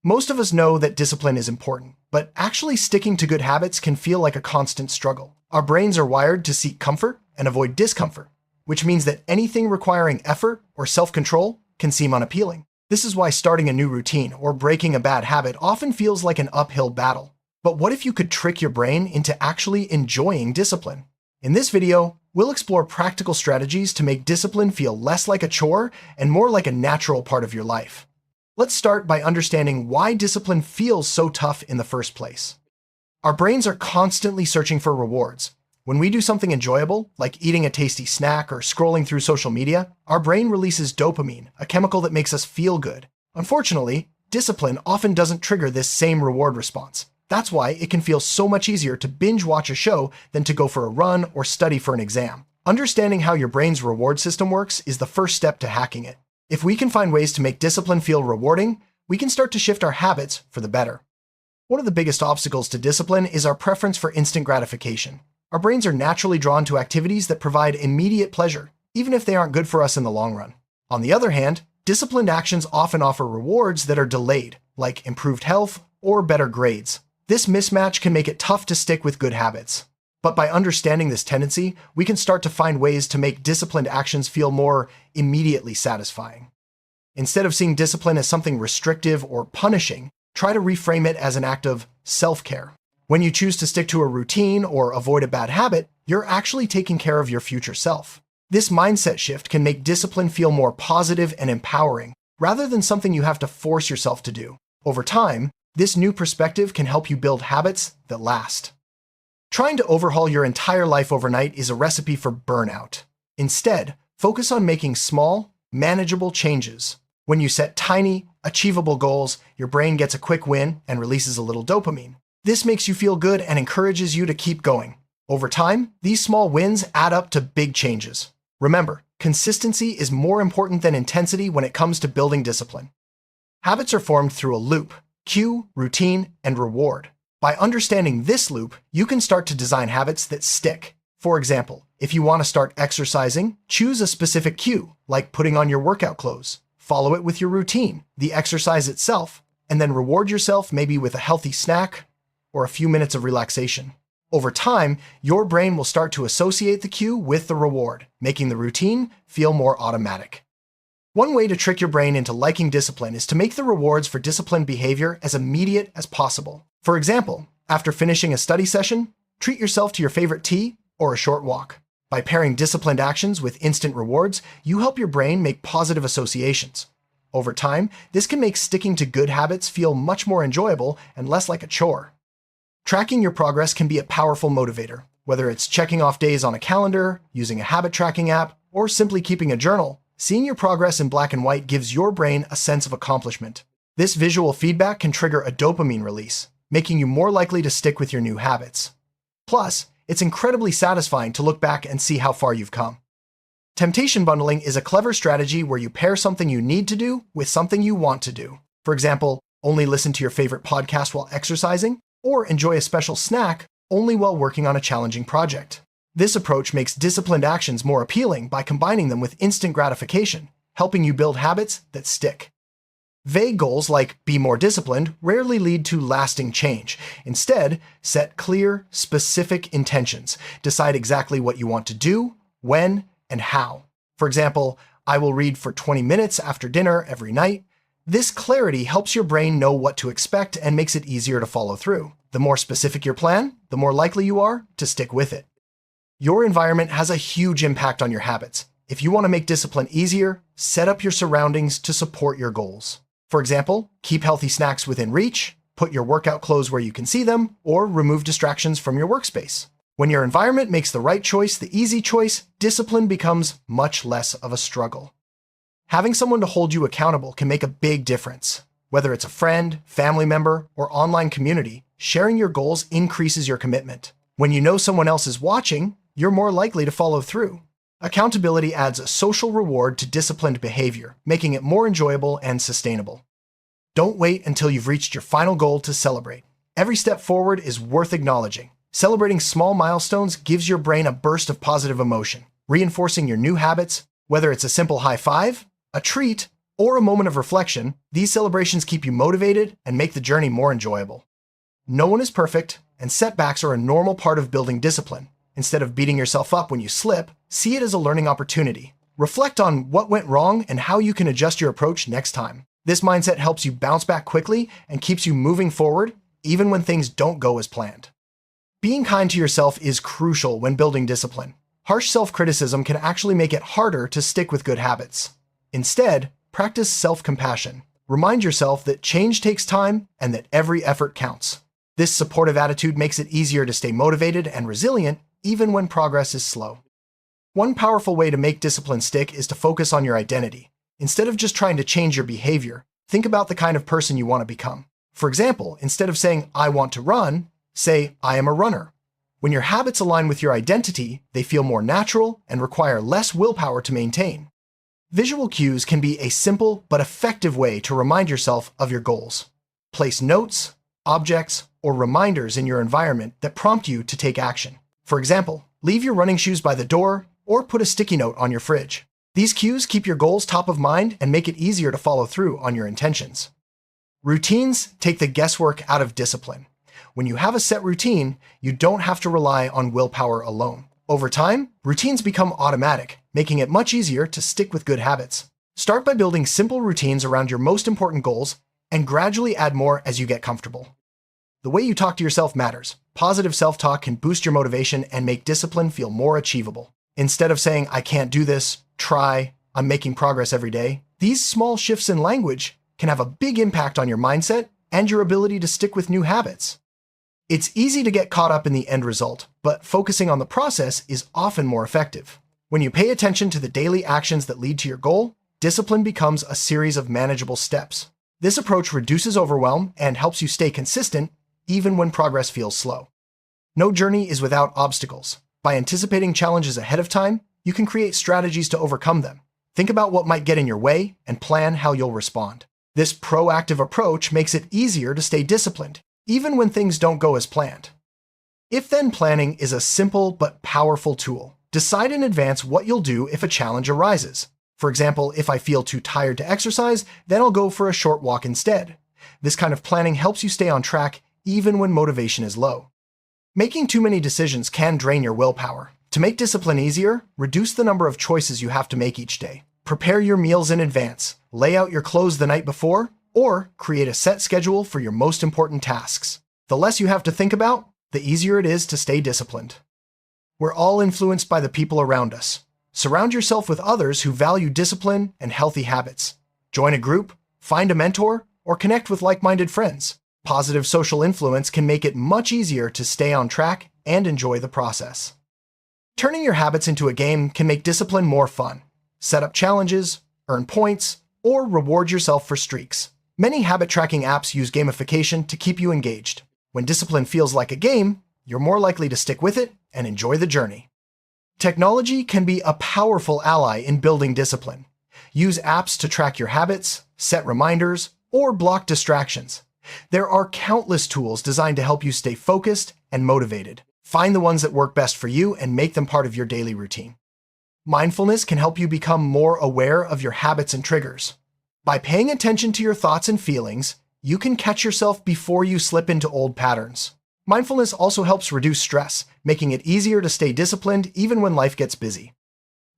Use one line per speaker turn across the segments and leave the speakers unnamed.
Most of us know that discipline is important, but actually sticking to good habits can feel like a constant struggle. Our brains are wired to seek comfort and avoid discomfort, which means that anything requiring effort or self-control can seem unappealing. This is why starting a new routine or breaking a bad habit often feels like an uphill battle. But what if you could trick your brain into actually enjoying discipline? In this video, we'll explore practical strategies to make discipline feel less like a chore and more like a natural part of your life. Let's start by understanding why discipline feels so tough in the first place. Our brains are constantly searching for rewards. When we do something enjoyable, like eating a tasty snack or scrolling through social media, our brain releases dopamine, a chemical that makes us feel good. Unfortunately, discipline often doesn't trigger this same reward response. That's why it can feel so much easier to binge watch a show than to go for a run or study for an exam. Understanding how your brain's reward system works is the first step to hacking it. If we can find ways to make discipline feel rewarding, we can start to shift our habits for the better. One of the biggest obstacles to discipline is our preference for instant gratification. Our brains are naturally drawn to activities that provide immediate pleasure, even if they aren't good for us in the long run. On the other hand, disciplined actions often offer rewards that are delayed, like improved health or better grades. This mismatch can make it tough to stick with good habits. But by understanding this tendency, we can start to find ways to make disciplined actions feel more immediately satisfying. Instead of seeing discipline as something restrictive or punishing, try to reframe it as an act of self-care. When you choose to stick to a routine or avoid a bad habit, you're actually taking care of your future self. This mindset shift can make discipline feel more positive and empowering, rather than something you have to force yourself to do. Over time, this new perspective can help you build habits that last. Trying to overhaul your entire life overnight is a recipe for burnout. Instead, focus on making small, manageable changes. When you set tiny, achievable goals, your brain gets a quick win and releases a little dopamine. This makes you feel good and encourages you to keep going. Over time, these small wins add up to big changes. Remember, consistency is more important than intensity when it comes to building discipline. Habits are formed through a loop: cue, routine, and reward. By understanding this loop, you can start to design habits that stick. For example, if you want to start exercising, choose a specific cue, like putting on your workout clothes. Follow it with your routine, the exercise itself, and then reward yourself maybe with a healthy snack or a few minutes of relaxation. Over time, your brain will start to associate the cue with the reward, making the routine feel more automatic. One way to trick your brain into liking discipline is to make the rewards for disciplined behavior as immediate as possible. For example, after finishing a study session, treat yourself to your favorite tea or a short walk. By pairing disciplined actions with instant rewards, you help your brain make positive associations. Over time, this can make sticking to good habits feel much more enjoyable and less like a chore. Tracking your progress can be a powerful motivator. Whether it's checking off days on a calendar, using a habit tracking app, or simply keeping a journal, seeing your progress in black and white gives your brain a sense of accomplishment. This visual feedback can trigger a dopamine release, making you more likely to stick with your new habits. Plus, it's incredibly satisfying to look back and see how far you've come. Temptation bundling is a clever strategy where you pair something you need to do with something you want to do. For example, only listen to your favorite podcast while exercising, or enjoy a special snack only while working on a challenging project. This approach makes disciplined actions more appealing by combining them with instant gratification, helping you build habits that stick. Vague goals like be more disciplined rarely lead to lasting change. Instead, set clear, specific intentions. Decide exactly what you want to do, when, and how. For example, I will read for 20 minutes after dinner every night. This clarity helps your brain know what to expect and makes it easier to follow through. The more specific your plan, the more likely you are to stick with it. Your environment has a huge impact on your habits. If you want to make discipline easier, set up your surroundings to support your goals. For example, keep healthy snacks within reach, put your workout clothes where you can see them, or remove distractions from your workspace. When your environment makes the right choice, the easy choice, discipline becomes much less of a struggle. Having someone to hold you accountable can make a big difference. Whether it's a friend, family member, or online community, sharing your goals increases your commitment. When you know someone else is watching, you're more likely to follow through. Accountability adds a social reward to disciplined behavior, making it more enjoyable and sustainable. Don't wait until you've reached your final goal to celebrate. Every step forward is worth acknowledging. Celebrating small milestones gives your brain a burst of positive emotion, reinforcing your new habits, whether it's a simple high five, a treat, or a moment of reflection, these celebrations keep you motivated and make the journey more enjoyable. No one is perfect, and setbacks are a normal part of building discipline. Instead of beating yourself up when you slip, see it as a learning opportunity. Reflect on what went wrong and how you can adjust your approach next time. This mindset helps you bounce back quickly and keeps you moving forward, even when things don't go as planned. Being kind to yourself is crucial when building discipline. Harsh self-criticism can actually make it harder to stick with good habits. Instead, practice self-compassion. Remind yourself that change takes time and that every effort counts. This supportive attitude makes it easier to stay motivated and resilient even when progress is slow. One powerful way to make discipline stick is to focus on your identity. Instead of just trying to change your behavior, think about the kind of person you want to become. For example, instead of saying, "I want to run," say, "I am a runner." When your habits align with your identity, they feel more natural and require less willpower to maintain. Visual cues can be a simple but effective way to remind yourself of your goals. Place notes, objects, or reminders in your environment that prompt you to take action. For example, leave your running shoes by the door or put a sticky note on your fridge. These cues keep your goals top of mind and make it easier to follow through on your intentions. Routines take the guesswork out of discipline. When you have a set routine, you don't have to rely on willpower alone. Over time, routines become automatic, making it much easier to stick with good habits. Start by building simple routines around your most important goals and gradually add more as you get comfortable. The way you talk to yourself matters. Positive self-talk can boost your motivation and make discipline feel more achievable. Instead of saying, "I can't do this," try, "I'm making progress every day," these small shifts in language can have a big impact on your mindset and your ability to stick with new habits. It's easy to get caught up in the end result, but focusing on the process is often more effective. When you pay attention to the daily actions that lead to your goal, discipline becomes a series of manageable steps. This approach reduces overwhelm and helps you stay consistent even when progress feels slow. No journey is without obstacles. By anticipating challenges ahead of time, you can create strategies to overcome them. Think about what might get in your way and plan how you'll respond. This proactive approach makes it easier to stay disciplined, even when things don't go as planned. If-then planning is a simple but powerful tool. Decide in advance what you'll do if a challenge arises. For example, if I feel too tired to exercise, then I'll go for a short walk instead. This kind of planning helps you stay on track even when motivation is low. Making too many decisions can drain your willpower. To make discipline easier, reduce the number of choices you have to make each day. Prepare your meals in advance, lay out your clothes the night before, or create a set schedule for your most important tasks. The less you have to think about, the easier it is to stay disciplined. We're all influenced by the people around us. Surround yourself with others who value discipline and healthy habits. Join a group, find a mentor, or connect with like-minded friends. Positive social influence can make it much easier to stay on track and enjoy the process. Turning your habits into a game can make discipline more fun. Set up challenges, earn points, or reward yourself for streaks. Many habit tracking apps use gamification to keep you engaged. When discipline feels like a game, you're more likely to stick with it and enjoy the journey. Technology can be a powerful ally in building discipline. Use apps to track your habits, set reminders, or block distractions. There are countless tools designed to help you stay focused and motivated. Find the ones that work best for you and make them part of your daily routine. Mindfulness can help you become more aware of your habits and triggers. By paying attention to your thoughts and feelings, you can catch yourself before you slip into old patterns. Mindfulness also helps reduce stress, making it easier to stay disciplined even when life gets busy.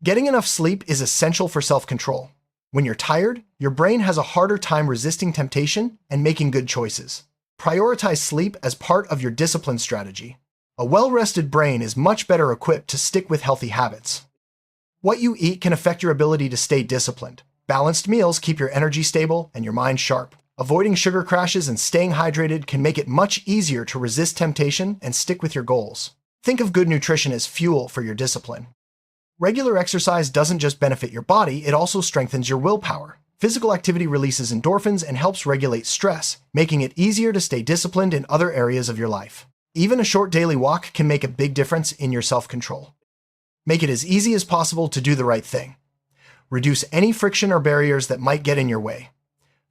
Getting enough sleep is essential for self-control. When you're tired, your brain has a harder time resisting temptation and making good choices. Prioritize sleep as part of your discipline strategy. A well-rested brain is much better equipped to stick with healthy habits. What you eat can affect your ability to stay disciplined. Balanced meals keep your energy stable and your mind sharp. Avoiding sugar crashes and staying hydrated can make it much easier to resist temptation and stick with your goals. Think of good nutrition as fuel for your discipline. Regular exercise doesn't just benefit your body, it also strengthens your willpower. Physical activity releases endorphins and helps regulate stress, making it easier to stay disciplined in other areas of your life. Even a short daily walk can make a big difference in your self-control. Make it as easy as possible to do the right thing. Reduce any friction or barriers that might get in your way.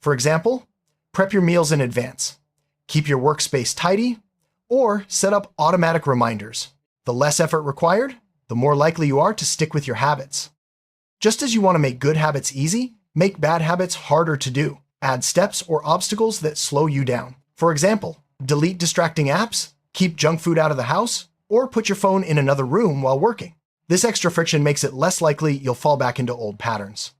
For example, prep your meals in advance. Keep your workspace tidy, or set up automatic reminders. The less effort required, the more likely you are to stick with your habits. Just as you want to make good habits easy, Make bad habits harder to do. Add steps or obstacles that slow you down. For example, delete distracting apps, keep junk food out of the house, or put your phone in another room while working. This extra friction makes it less likely you'll fall back into old patterns.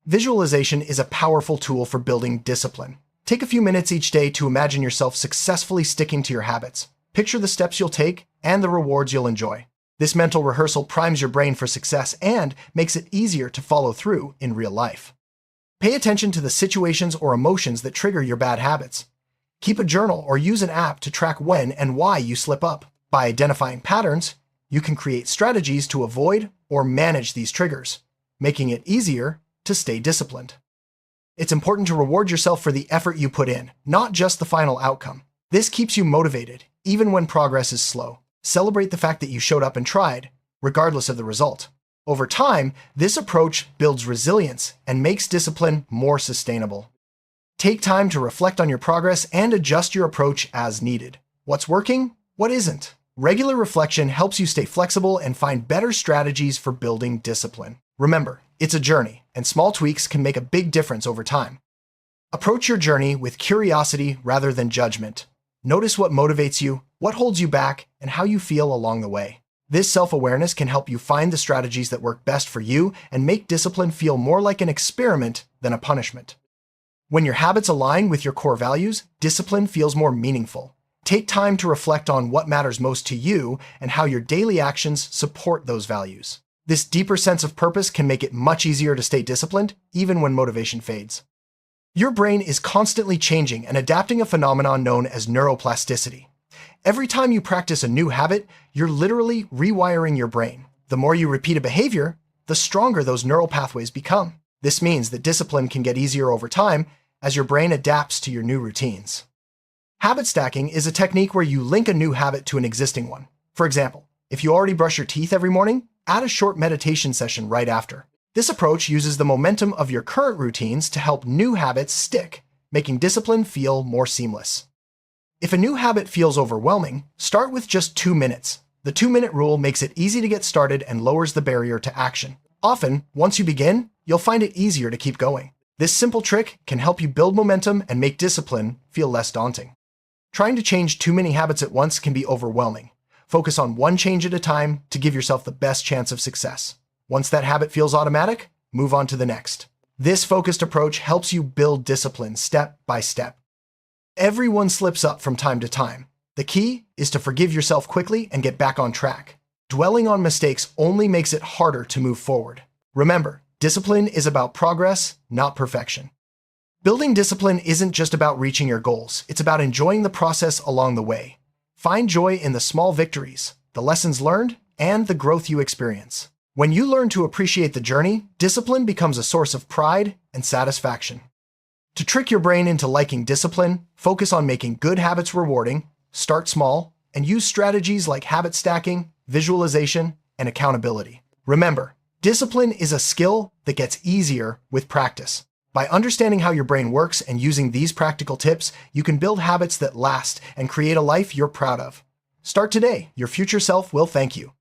Visualization is a powerful tool for building discipline. Take a few minutes each day to imagine yourself successfully sticking to your habits. Picture the steps you'll take and the rewards you'll enjoy. This mental rehearsal primes your brain for success and makes it easier to follow through in real life. Pay attention to the situations or emotions that trigger your bad habits. Keep a journal or use an app to track when and why you slip up. By identifying patterns, you can create strategies to avoid or manage these triggers, making it easier to stay disciplined. It's important to reward yourself for the effort you put in, not just the final outcome. This keeps you motivated, even when progress is slow. Celebrate the fact that you showed up and tried, regardless of the result. Over time, this approach builds resilience and makes discipline more sustainable. Take time to reflect on your progress and adjust your approach as needed. What's working? What isn't? Regular reflection helps you stay flexible and find better strategies for building discipline. Remember, it's a journey, and small tweaks can make a big difference over time. Approach your journey with curiosity rather than judgment. Notice what motivates you, what holds you back, and how you feel along the way. This self-awareness can help you find the strategies that work best for you and make discipline feel more like an experiment than a punishment. When your habits align with your core values, discipline feels more meaningful. Take time to reflect on what matters most to you and how your daily actions support those values. This deeper sense of purpose can make it much easier to stay disciplined, even when motivation fades. Your brain is constantly changing and adapting a phenomenon known as neuroplasticity. Every time you practice a new habit, you're literally rewiring your brain. The more you repeat a behavior, the stronger those neural pathways become. This means that discipline can get easier over time as your brain adapts to your new routines. Habit stacking is a technique where you link a new habit to an existing one. For example, if you already brush your teeth every morning, add a short meditation session right after. This approach uses the momentum of your current routines to help new habits stick, making discipline feel more seamless. If a new habit feels overwhelming, start with just 2 minutes. The 2-minute rule makes it easy to get started and lowers the barrier to action. Often, once you begin, you'll find it easier to keep going. This simple trick can help you build momentum and make discipline feel less daunting. Trying to change too many habits at once can be overwhelming. Focus on one change at a time to give yourself the best chance of success. Once that habit feels automatic, move on to the next. This focused approach helps you build discipline step by step. Everyone slips up from time to time. The key is to forgive yourself quickly and get back on track. Dwelling on mistakes only makes it harder to move forward. Remember, discipline is about progress, not perfection. Building discipline isn't just about reaching your goals, it's about enjoying the process along the way. Find joy in the small victories, the lessons learned, and the growth you experience. When you learn to appreciate the journey, discipline becomes a source of pride and satisfaction. To trick your brain into liking discipline, focus on making good habits rewarding, start small, and use strategies like habit stacking, visualization, and accountability. Remember, discipline is a skill that gets easier with practice. By understanding how your brain works and using these practical tips, you can build habits that last and create a life you're proud of. Start today. Your future self will thank you.